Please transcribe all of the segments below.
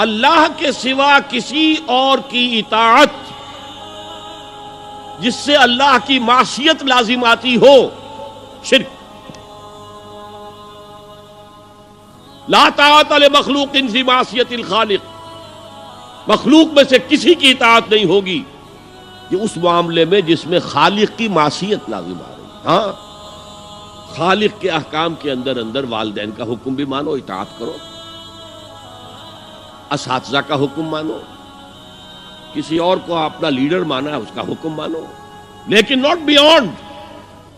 اللہ کے سوا کسی اور کی اطاعت جس سے اللہ کی معصیت لازم آتی ہو، شرک۔ لا طاعت لمخلوق فی معصیت الخالق، مخلوق میں سے کسی کی اطاعت نہیں ہوگی یہ اس معاملے میں جس میں خالق کی معصیت لازم آ رہی ہے۔ ہاں، خالق کے احکام کے اندر والدین کا حکم بھی مانو، اطاعت کرو، اساتذہ کا حکم مانو، کسی اور کو اپنا لیڈر مانا ہے اس کا حکم مانو، لیکن ناٹ بیونڈ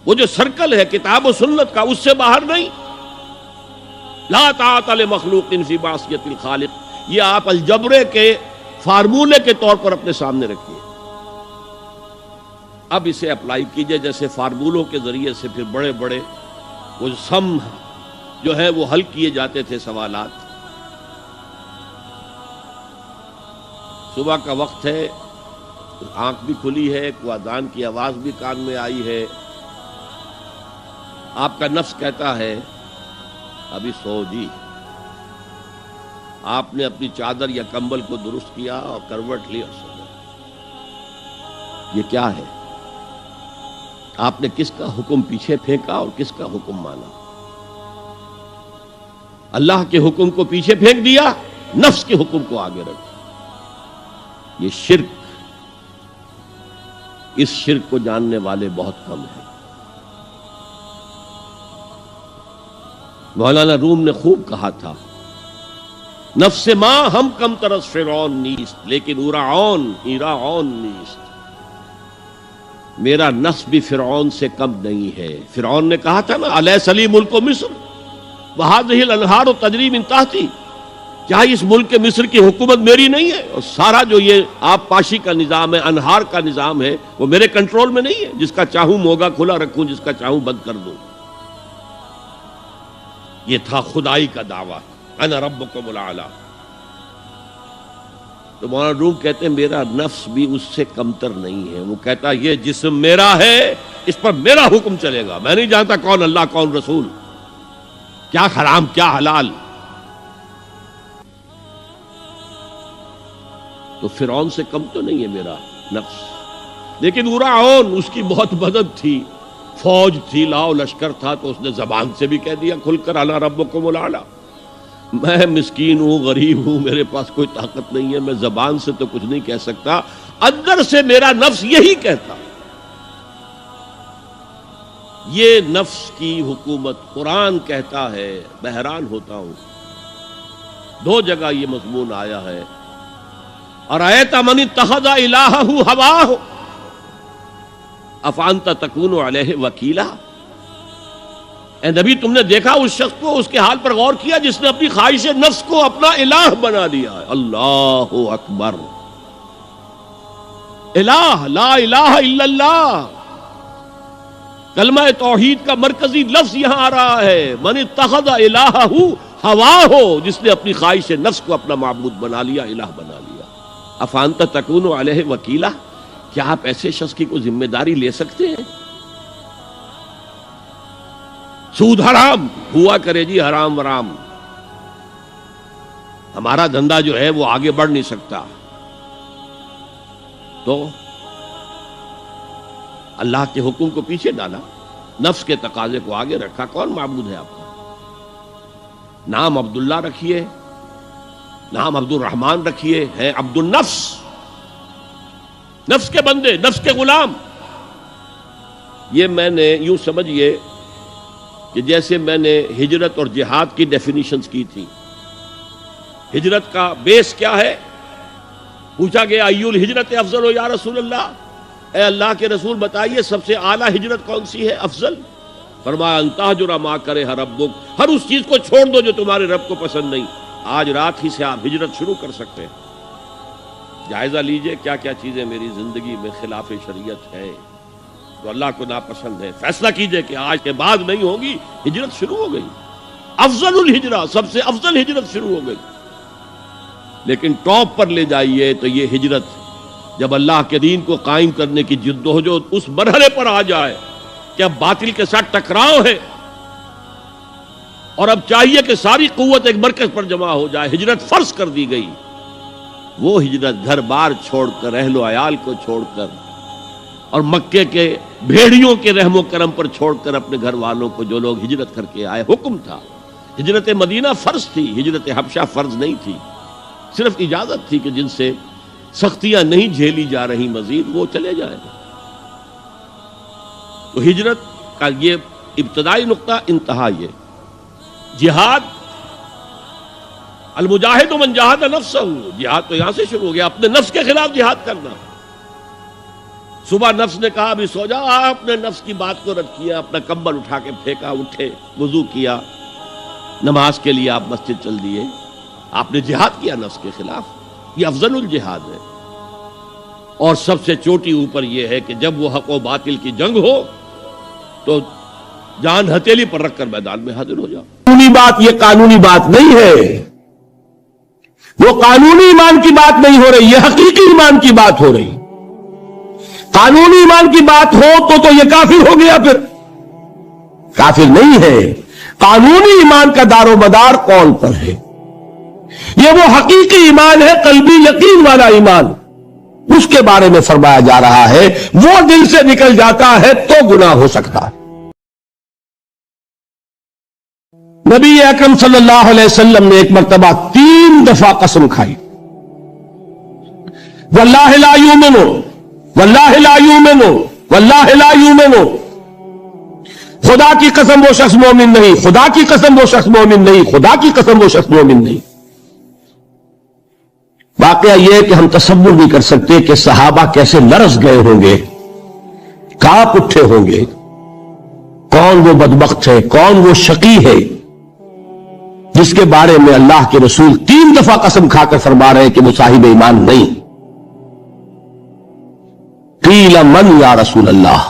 وہ جو سرکل ہے کتاب و سنت کا، اس سے باہر نہیں۔ لا طاعت لمخلوق فی معصیت الخالق، یہ آپ الجبرے کے فارمولے کے طور پر اپنے سامنے رکھیے۔ اب اسے اپلائی کیجئے، جیسے فارمولوں کے ذریعے سے پھر بڑے بڑے وہ سم جو ہے وہ حل کیے جاتے تھے سوالات۔ صبح کا وقت ہے، آنکھ بھی کھلی ہے، کوئی اذان کی آواز بھی کان میں آئی ہے، آپ کا نفس کہتا ہے ابھی سو جی۔ آپ نے اپنی چادر یا کمبل کو درست کیا اور کروٹ لی اور سو گئے۔ یہ کیا ہے؟ آپ نے کس کا حکم پیچھے پھینکا اور کس کا حکم مانا؟ اللہ کے حکم کو پیچھے پھینک دیا، نفس کے حکم کو آگے رکھا۔ یہ شرک، اس شرک کو جاننے والے بہت کم ہیں۔ مولانا روم نے خوب کہا تھا، نفس ما ہم کم ترس فرعون نیست لیکن ایراعون نیست۔ میرا نفس بھی فرعون سے کم نہیں ہے۔ فرعون نے کہا تھا نا الیس لی ملک مصر وہذہ الانہار تجری من تحتی، کیا اس ملک مصر کی حکومت میری نہیں ہے؟ اور سارا جو یہ آب پاشی کا نظام ہے، انہار کا نظام ہے، وہ میرے کنٹرول میں نہیں ہے؟ جس کا چاہوں موگا کھلا رکھوں، جس کا چاہوں بند کر دوں۔ یہ تھا خدائی کا دعویٰ، انا ربکم الاعلی۔ تو مولانا روم کہتے ہیں میرا نفس بھی اس سے کمتر نہیں ہے۔ وہ کہتا یہ جسم میرا ہے، اس پر میرا حکم چلے گا، میں نہیں جانتا کون اللہ کون رسول، کیا حرام کیا حلال۔ تو فرعون سے کم تو نہیں ہے میرا نفس، لیکن ایراعون اس کی بہت مدد تھی، فوج تھی، لاؤ لشکر تھا، تو اس نے زبان سے بھی کہہ دیا کھل کر انا ربکم الاعلی۔ میں مسکین ہوں، غریب ہوں، میرے پاس کوئی طاقت نہیں ہے، میں زبان سے تو کچھ نہیں کہہ سکتا، اندر سے میرا نفس یہی کہتا۔ یہ نفس کی حکومت قرآن کہتا ہے، میں حیران ہوتا ہوں، دو جگہ یہ مضمون آیا ہے، ارأیت من اتخذ الہہ ہواہ افانت تکون علیہ وکیلا۔ اے نبی تم نے دیکھا اس شخص کو، اس کے حال پر غور کیا جس نے اپنی خواہش نفس کو اپنا الہ بنا لیا ہے۔ اللہ اکبر، الہ، لا الہ الا اللہ، کلمہ توحید کا مرکزی لفظ یہاں آ رہا ہے، من اتخذ الہہ ہواہ، جس نے اپنی خواہش نفس کو اپنا معبود بنا لیا، الہ بنا لیا۔ افانت تکون علیہ وکیلا، کیا آپ ایسے شخص کی کوئی ذمہ داری لے سکتے ہیں؟ سود حرام ہوا کرے جی، حرام ورام، ہمارا دھندا جو ہے وہ آگے بڑھ نہیں سکتا، تو اللہ کے حکم کو پیچھے ڈالا، نفس کے تقاضے کو آگے رکھا۔ کون معبود ہے آپ کا؟ نام عبداللہ رکھیے، نام عبد الرحمن رکھیے، ہے عبد النفس، نفس کے بندے، نفس کے غلام۔ یہ میں نے یوں سمجھیے کہ جیسے میں نے ہجرت اور جہاد کی ڈیفینیشنز کی تھی۔ ہجرت کا بیس کیا ہے؟ پوچھا گیا ایو الہجرت افضل یا رسول اللہ، اے اللہ کے رسول بتائیے سب سے اعلیٰ ہجرت کون سی ہے، افضل؟ فرمایا ان تہجر ما کرہ ربک، ہر اس چیز کو چھوڑ دو جو تمہارے رب کو پسند نہیں۔ آج رات ہی سے آپ ہجرت شروع کر سکتے ہیں۔ جائزہ لیجئے کیا کیا چیزیں میری زندگی میں خلاف شریعت ہے، تو اللہ کو ناپسند ہے، فیصلہ کیجئے کہ آج کے بعد نہیں ہوگی، ہجرت شروع ہو گئی، افضل الہجرہ، سب سے افضل ہجرت شروع ہو گئی۔ لیکن ٹاپ پر لے جائیے تو یہ ہجرت جب اللہ کے دین کو قائم کرنے کی جدوجہد اس مرحلے پر آ جائے کہ اب باطل کے ساتھ ٹکراؤ ہے اور اب چاہیے کہ ساری قوت ایک مرکز پر جمع ہو جائے، ہجرت فرض کر دی گئی، وہ ہجرت گھر بار چھوڑ کر، اہل و عیال کو چھوڑ کر، اور مکے کے بھیڑیوں کے رحم و کرم پر چھوڑ کر اپنے گھر والوں کو جو لوگ ہجرت کر کے آئے، حکم تھا۔ ہجرت مدینہ فرض تھی، ہجرت حبشہ فرض نہیں تھی، صرف اجازت تھی کہ جن سے سختیاں نہیں جھیلی جا رہی مزید وہ چلے جائیں۔ تو ہجرت کا یہ ابتدائی نقطہ، انتہا یہ جہاد، المجاہد من جاہد نفسہ، جہاد تو یہاں سے شروع ہو گیا، اپنے نفس کے خلاف جہاد کرنا۔ صبح نفس نے کہا ابھی سو جاؤ، آپ نے نفس کی بات کو رد کیا، اپنا کمبل اٹھا کے پھینکا، اٹھے، وضو کیا، نماز کے لیے آپ مسجد چل دیے، آپ نے جہاد کیا نفس کے خلاف۔ یہ افضل الجہاد ہے، اور سب سے چوٹی اوپر یہ ہے کہ جب وہ حق و باطل کی جنگ ہو تو جان ہتھیلی پر رکھ کر میدان میں حاضر ہو جاؤ۔ قانونی بات یہ قانونی بات نہیں ہے، وہ قانونی ایمان کی بات نہیں ہو رہی، یہ حقیقی ایمان کی بات ہو رہی۔ قانونی ایمان کی بات ہو تو یہ کافر ہو گیا، پھر کافر نہیں ہے۔ قانونی ایمان کا دار و مدار قول پر ہے، یہ وہ حقیقی ایمان ہے، قلبی یقین والا ایمان، اس کے بارے میں فرمایا جا رہا ہے۔ وہ دل سے نکل جاتا ہے تو گناہ ہو سکتا ہے۔ نبی اکرم صلی اللہ علیہ وسلم نے ایک مرتبہ 3 دفعہ قسم کھائی، واللہ لا یؤمنو، واللہ لا یؤمنو، واللہ لا یؤمنو، خدا کی قسم وہ شخص مومن نہیں، خدا کی قسم وہ شخص مومن نہیں، خدا کی قسم وہ شخص مومن نہیں۔ واقعہ یہ کہ ہم تصور نہیں کر سکتے کہ صحابہ کیسے لرز گئے ہوں گے، کانپ اٹھے ہوں گے۔ کون وہ بدبخت ہے، کون وہ شقی ہے جس کے بارے میں اللہ کے رسول 3 دفعہ قسم کھا کر فرما رہے ہیں کہ وہ صاحب ایمان نہیں۔ قیل من یا رسول اللہ،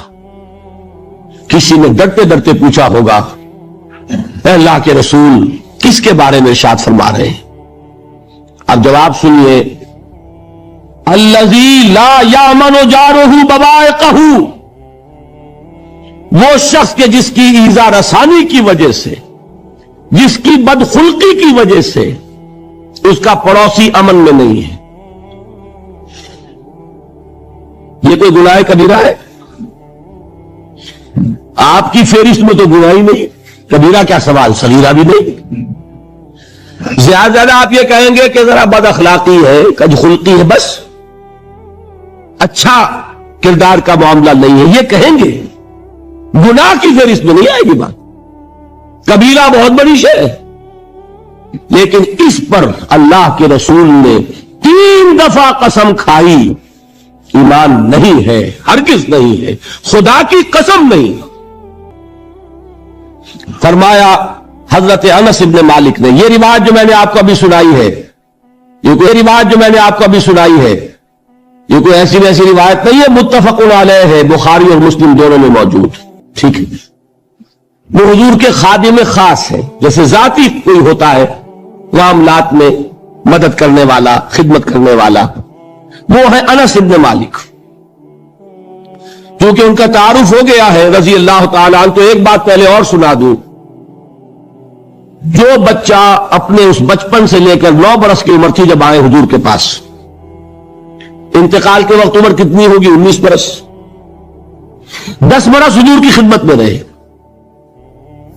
کسی نے ڈرتے ڈرتے پوچھا ہوگا اے اللہ کے رسول کس کے بارے میں ارشاد فرما رہے ہیں؟ اب جواب سنیے، الذی لا یامن جارہ بوائقہ، وہ شخص کے جس کی ایذا رسانی کی وجہ سے، جس کی بدخلقی کی وجہ سے اس کا پڑوسی امن میں نہیں ہے۔ یہ کوئی گناہ کبیرہ ہے؟ آپ کی فہرست میں تو گناہ ہی نہیں، کبیرہ کیا سوال، صغیرہ بھی نہیں۔ زیادہ زیادہ آپ یہ کہیں گے کہ ذرا بد اخلاقی ہے، کج خلقی ہے، بس اچھا کردار کا معاملہ نہیں ہے، یہ کہیں گے، گناہ کی فہرست میں نہیں آئے گی بات۔ کبیرہ بہت بڑی شے ہے، لیکن اس پر اللہ کے رسول نے 3 دفعہ قسم کھائی، ایمان نہیں ہے، ہرگز نہیں ہے، خدا کی قسم نہیں۔ فرمایا حضرت انس ابن مالک نے، یہ روایت جو میں نے آپ کو ابھی سنائی ہے، یہ کوئی ایسی ویسی روایت نہیں ہے، متفق علیہ ہے، بخاری اور مسلم دونوں میں موجود، ٹھیک ہے۔ وہ حضور کے خادم خاص ہے، جیسے ذاتی کوئی ہوتا ہے معاملات میں مدد کرنے والا، خدمت کرنے والا، وہ ہے انس ابن مالک۔ کیونکہ ان کا تعارف ہو گیا ہے رضی اللہ تعالیٰ عنہ، تو ایک بات پہلے اور سنا دوں، جو بچہ اپنے اس بچپن سے لے کر 9 برس کی عمر تھی جب آئے حضور کے پاس، انتقال کے وقت عمر کتنی ہوگی؟ 19 برس۔ 10 برس حضور کی خدمت میں رہے۔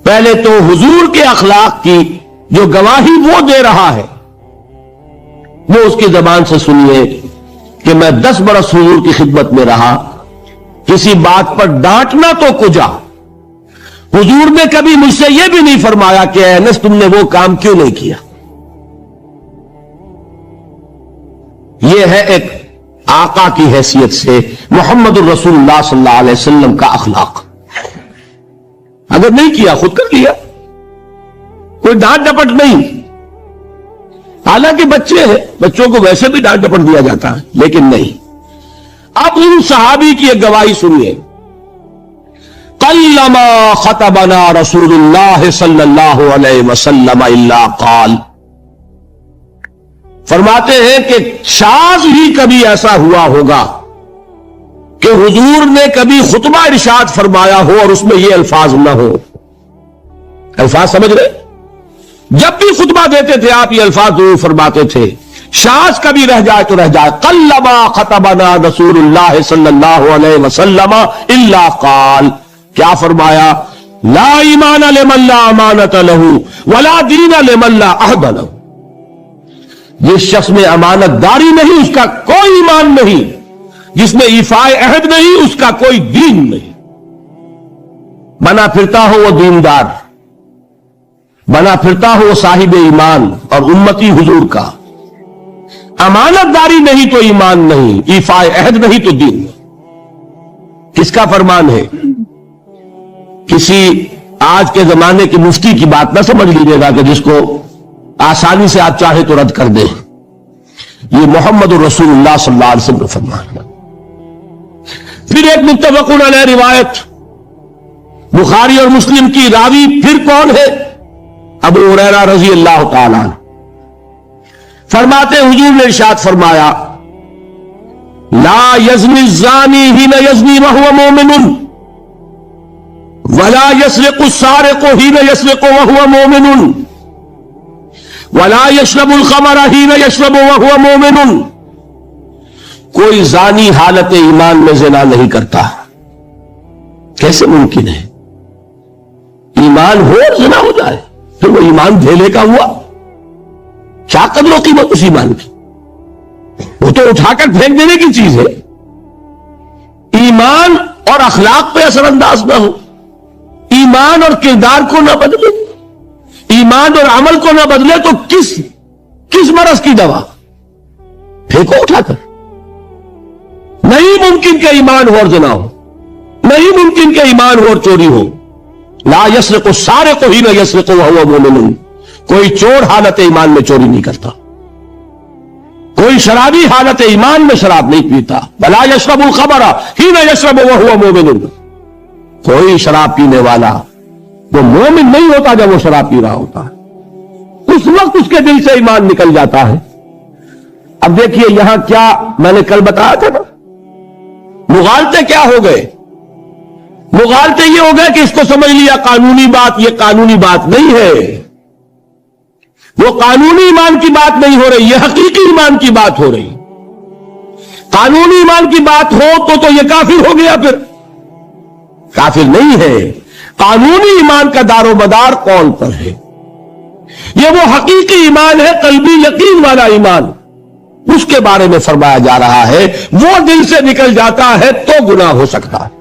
پہلے تو حضور کے اخلاق کی جو گواہی وہ دے رہا ہے وہ اس کی زبان سے سنیے کہ میں 10 برس حضور کی خدمت میں رہا، کسی بات پر ڈانٹنا تو کجا، حضور نے کبھی مجھ سے یہ بھی نہیں فرمایا کہ اے انس تم نے وہ کام کیوں نہیں کیا۔ یہ ہے ایک آقا کی حیثیت سے محمد الرسول اللہ صلی اللہ علیہ وسلم کا اخلاق۔ اگر نہیں کیا خود کر لیا، کوئی ڈانٹ ڈپٹ نہیں۔ حالانکہ بچے ہیں، بچوں کو ویسے بھی ڈانٹ ڈپٹ دیا جاتا ہے، لیکن نہیں۔ اب ان صحابی کی ایک گواہی سنیے، قلما خطبنا رسول اللہ صلی اللہ علیہ وسلم الا قال، فرماتے ہیں کہ شاذ ہی کبھی ایسا ہوا ہوگا کہ حضور نے کبھی خطبہ ارشاد فرمایا ہو اور اس میں یہ الفاظ نہ ہو۔ الفاظ سمجھ رہے؟ جب بھی خطبہ دیتے تھے آپ یہ الفاظ ضرور فرماتے تھے، شاذ کبھی رہ جائے تو رہ جائے. قلما خطبنا رسول اللہ صلی اللہ علیہ وسلم الا قال, کیا فرمایا؟ لا ایمان لمن لا امانت له ولا دین لمن لا عہد له. جس شخص میں امانت داری نہیں اس کا کوئی ایمان نہیں, جس میں ایفائے عہد نہیں اس کا کوئی دین نہیں. بنا پھرتا ہو وہ دیندار, بنا پھرتا ہو وہ صاحب ایمان اور امتی حضور کا. امانت داری نہیں تو ایمان نہیں, ایفائے عہد نہیں تو دین نہیں. کس کا فرمان ہے؟ کسی آج کے زمانے کے مفتی کی بات نہ سمجھ لیجیے گا کہ جس کو آسانی سے آپ چاہے تو رد کر دیں. یہ محمد الرسول اللہ صلی اللہ علیہ وسلم کا فرمان ہے. پھر ایک متفقون علیہ روایت بخاری اور مسلم کی, راوی پھر کون ہے؟ ابو ہریرہ رضی اللہ تعالیٰ عنہ. فرماتے حضور نے ارشاد فرمایا لا یزنی الزانی حین یزنی وہو مومن ولا یسرق السارق حین یسرق وہو مومن ولا یشرب الخمر حین یشرب وہو مومن. کوئی زانی حالت ایمان میں زنا نہیں کرتا. کیسے ممکن ہے؟ ایمان ہو اور زنا ہو جائے پھر وہ ایمان دھیلے کا ہوا. کیا قدر و قیمت اس ایمان کی؟ وہ تو اٹھا کر پھینک دینے کی چیز ہے. ایمان اور اخلاق پہ اثر انداز نہ ہو, ایمان اور کردار کو نہ بدلے, ایمان اور عمل کو نہ بدلے تو کس مرض کی دوا؟ پھینکو اٹھا کر. نہیں ممکن کہ ایمان ہو اور زنا ہو, نہیں ممکن کہ ایمان ہو اور چوری ہو. لا یسرق السارق حین یسرق وہو مومن. کوئی چور حالت ایمان میں چوری نہیں کرتا, کوئی شرابی حالت ایمان میں شراب نہیں پیتا. ولا یشرب الخمر حین یشرب وہو مومن. کوئی شراب پینے والا وہ مومن نہیں ہوتا جب وہ شراب پی رہا ہوتا ہے, اس وقت اس کے دل سے ایمان نکل جاتا ہے. اب دیکھیے یہاں کیا میں نے کل بتایا تھا نا, مغالطے کیا ہو گئے؟ مغالطے یہ ہو گئے کہ اس کو سمجھ لیا قانونی بات. یہ قانونی بات نہیں ہے, وہ قانونی ایمان کی بات نہیں ہو رہی, یہ حقیقی ایمان کی بات ہو رہی. قانونی ایمان کی بات ہو تو یہ کافر ہو گیا. پھر کافر نہیں ہے. قانونی ایمان کا دار و مدار قول پر ہے. یہ وہ حقیقی ایمان ہے, قلبی یقین والا ایمان. اس کے بارے میں فرمایا جا رہا ہے وہ دل سے نکل جاتا ہے تو گناہ ہو سکتا ہے.